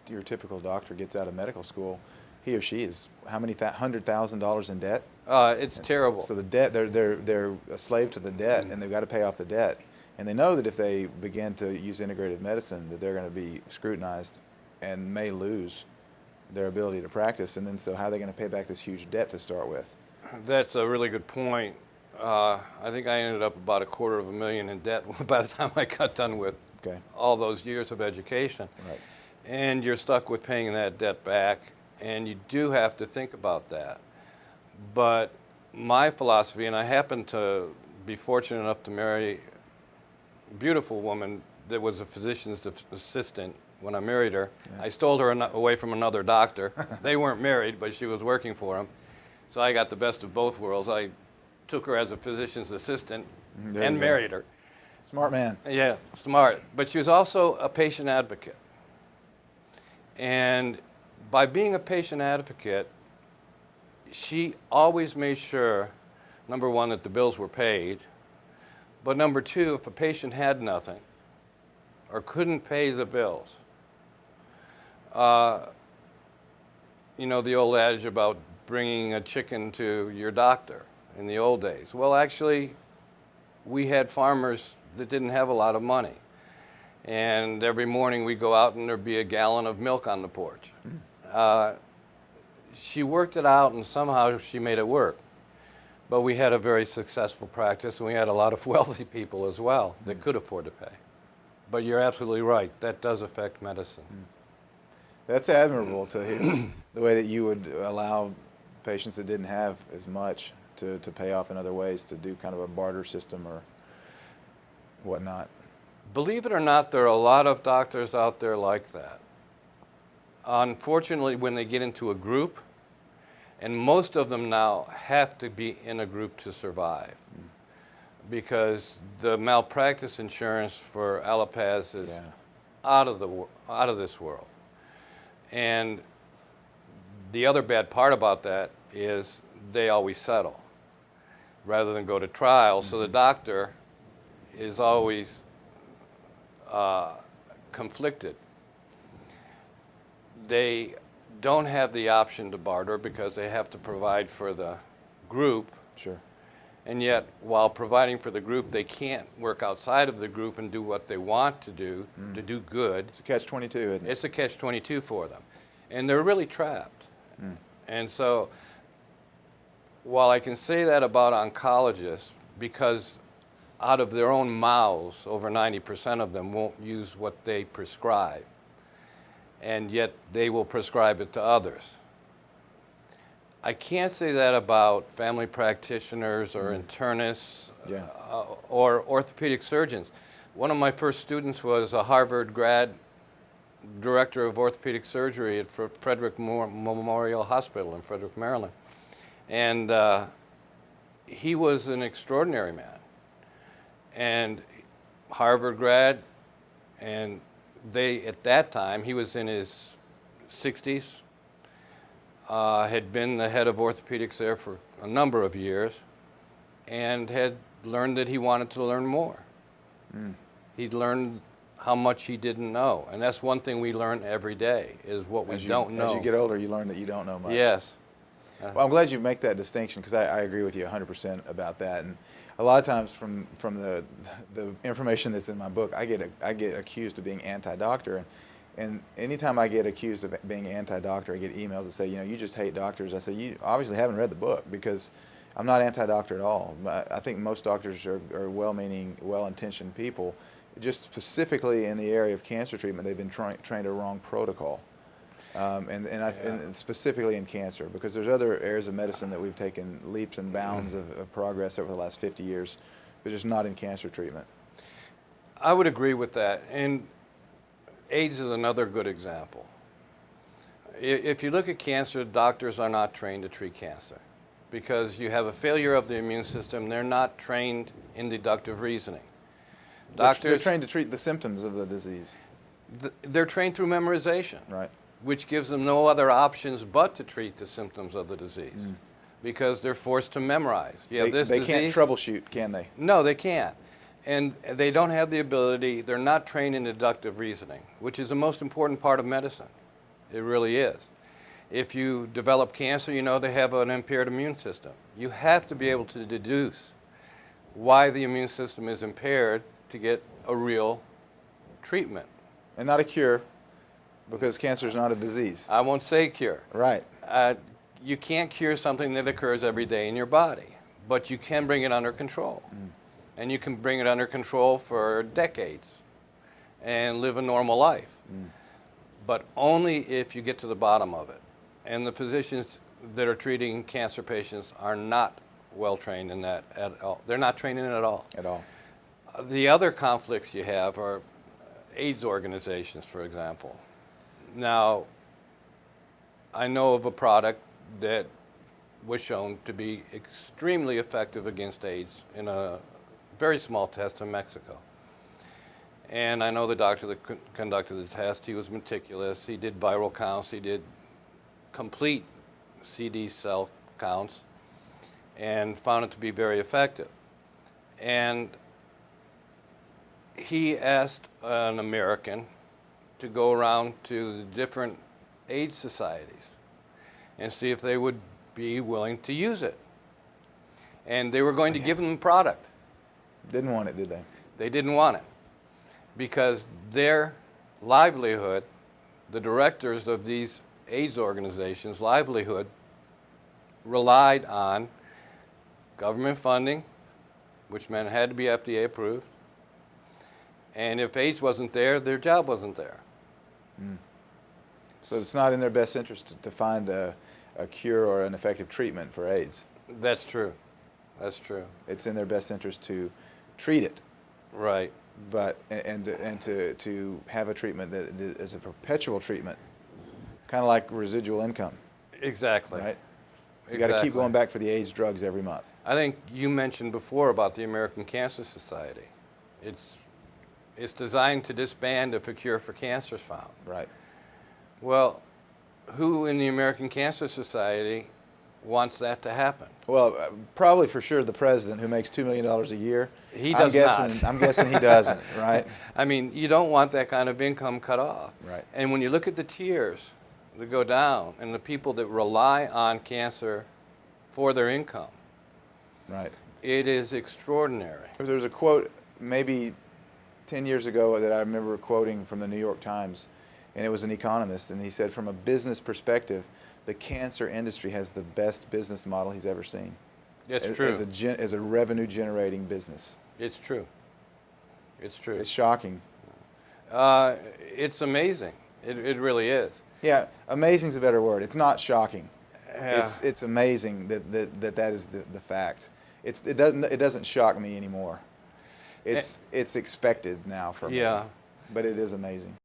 your typical doctor gets out of medical school, he or she is how many $100,000 in debt? It's terrible. So the debt, they're a slave to the debt, and they've got to pay off the debt. And they know that if they begin to use integrative medicine, that they're going to be scrutinized and may lose their ability to practice. And then so how are they going to pay back this huge debt to start with? That's a really good point. I think I ended up about $250,000 in debt by the time I got done with all those years of education. Right. And you're stuck with paying that debt back, and you do have to think about that. But my philosophy, and I happen to be fortunate enough to marry a beautiful woman that was a physician's assistant when I married her. Yeah. I stole her away from another doctor. They weren't married, but she was working for him. So I got the best of both worlds. I took her as a physician's assistant and married her. Smart man. Yeah, smart. But she was also a patient advocate. And by being a patient advocate, she always made sure, number one, that the bills were paid, but number two, if a patient had nothing or couldn't pay the bills, you know the old adage about bringing a chicken to your doctor in the old days. Well, actually, we had farmers that didn't have a lot of money. And every morning we go out and there'd be a gallon of milk on the porch. She worked it out and somehow she made it work. But we had a very successful practice and we had a lot of wealthy people as well that could afford to pay. But you're absolutely right, that does affect medicine. That's admirable to hear, the way that you would allow patients that didn't have as much to pay off in other ways, to do kind of a barter system or whatnot. Believe it or not, there are a lot of doctors out there like that. Unfortunately, when they get into a group, and most of them now have to be in a group to survive, because the malpractice insurance for allopaths is out of this world. And the other bad part about that is they always settle rather than go to trial. So the doctor is always conflicted. They don't have the option to barter because they have to provide for the group. Sure. And yet, while providing for the group, they can't work outside of the group and do what they want to do good. It's a catch-22, isn't it? It's a catch-22 for them. And they're really trapped. And so, while I can say that about oncologists, because out of their own mouths, over 90% of them won't use what they prescribe, and yet they will prescribe it to others. I can't say that about family practitioners or internists or orthopedic surgeons. One of my first students was a Harvard grad director of orthopedic surgery at Frederick Memorial Hospital in Frederick, Maryland. And he was an extraordinary man. And Harvard grad, and at that time, he was in his 60s, had been the head of orthopedics there for a number of years, and had learned that he wanted to learn more. He'd learned how much he didn't know, and that's one thing we learn every day, is what we don't know. As you get older, you learn that you don't know much. Yes. Well, I'm glad you make that distinction, because I agree with you 100% about that. And a lot of times from the information that's in my book, I get accused of being anti-doctor, and anytime I get accused of being anti-doctor, I get emails that say, you know, you just hate doctors. I say, you obviously haven't read the book, because I'm not anti-doctor at all. I think most doctors are well-meaning, well-intentioned people. Just specifically in the area of cancer treatment, they've been trained a wrong protocol. And specifically in cancer, because there's other areas of medicine that we've taken leaps and bounds of progress over the last 50 years, but just not in cancer treatment. I would agree with that. And AIDS is another good example. If you look at cancer, doctors are not trained to treat cancer because you have a failure of the immune system. They're not trained in deductive reasoning. They're trained to treat the symptoms of the disease. They're trained through memorization. Right. Which gives them no other options but to treat the symptoms of the disease, because they're forced to memorize. They can't troubleshoot, can they? No, they can't. And they don't have the ability, they're not trained in deductive reasoning, which is the most important part of medicine. It really is. If you develop cancer, you know they have an impaired immune system. You have to be able to deduce why the immune system is impaired to get a real treatment. And not a cure, because cancer is not a disease. I won't say cure. Right. You can't cure something that occurs every day in your body, but you can bring it under control. And you can bring it under control for decades and live a normal life. But only if you get to the bottom of it. And the physicians that are treating cancer patients are not well trained in that at all. They're not trained in it at all. At all. The other conflicts you have are AIDS organizations, for example. Now, I know of a product that was shown to be extremely effective against AIDS in a very small test in Mexico. And I know the doctor that conducted the test, he was meticulous. He did viral counts, he did complete CD cell counts, and found it to be very effective. And he asked an American to go around to the different AIDS societies and see if they would be willing to use it. And they were going to give him the product. Didn't want it, did they? They didn't want it because their livelihood, the directors of these AIDS organizations' livelihood, relied on government funding, which meant it had to be FDA approved. And if AIDS wasn't there, their job wasn't there. So it's not in their best interest to find a cure or an effective treatment for AIDS. That's true. That's true. It's in their best interest to treat it. Right. But and to have a treatment that is a perpetual treatment, kind of like residual income. Exactly. Right. You got to keep going back for the AIDS drugs every month. I think you mentioned before about the American Cancer Society. It's designed to disband if a cure for cancer is found. Right. Well, who in the American Cancer Society wants that to happen? Well, probably for sure the president, who makes $2 million a year. He does not. I'm guessing he doesn't, right? I mean, you don't want that kind of income cut off. Right. And when you look at the tiers that go down and the people that rely on cancer for their income, right, it is extraordinary. There's a quote maybe 10 years ago that I remember quoting from the New York Times, and it was an economist, and he said, from a business perspective, the cancer industry has the best business model he's ever seen. It's true. As a revenue-generating business. It's true. It's true. It's shocking. It's amazing. It really is. Yeah, amazing's a better word. It's not shocking. Yeah. It's amazing that is the fact. It doesn't shock me anymore. It's expected now from me. Yeah. But it is amazing.